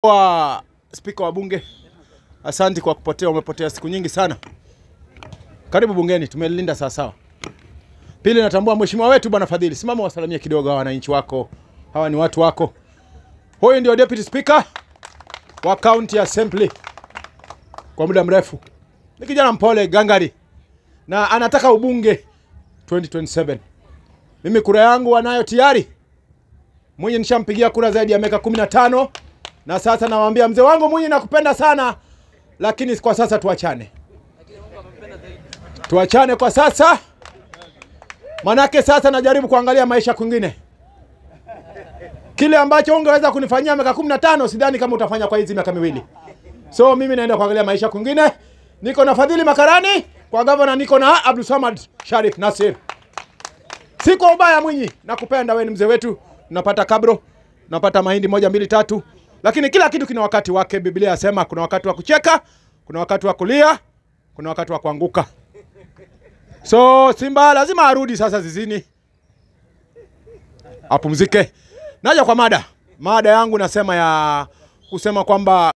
Kwa Spika wa Bunge, asante kwa kupotea, umepotea siku nyingi sana. Karibu bungeni, tumelinda sawa. Pili, natambua mheshimiwa wetu Bwana Fadhili, simama wasalimie kidogo hawa wananchi wako. Hawa ni watu wako. Huyu ndio Deputy Speaker wa County Assembly kwa muda mrefu. Ni kijana mpole gangari na anataka ubunge 2027. Mimi kura yangu anayo tayari. Mwenye nishampigia kura zaidi ya miaka 15. Na sasa nawaambia mzee wangu mwenye nakupenda sana, lakini kwa sasa tuachane. Tuachane kwa sasa. Manake sasa najaribu kuangalia maisha kwingine. Kile ambacho ungeweza kunifanyia miaka 15 sidhani kama utafanya kwa hizi miaka miwili. So mimi naenda kuangalia maisha kwingine. Niko na Fadhili Makarani kwa governor, niko na Abdulsamad Sharif Nasir. Siko ubaya Mwinyi, nakupenda wewe ni mzee wetu. Unapata kabro, unapata mahindi 1 2 3. Lakini kila kitu kina wakati wake. Biblia yasema kuna wakati wa kucheka, kuna wakati wa kulia, kuna wakati wa kuanguka. So Simba lazima arudi sasa zizini, apumzike. Naja kwa mada yangu nasema ya kusema kwamba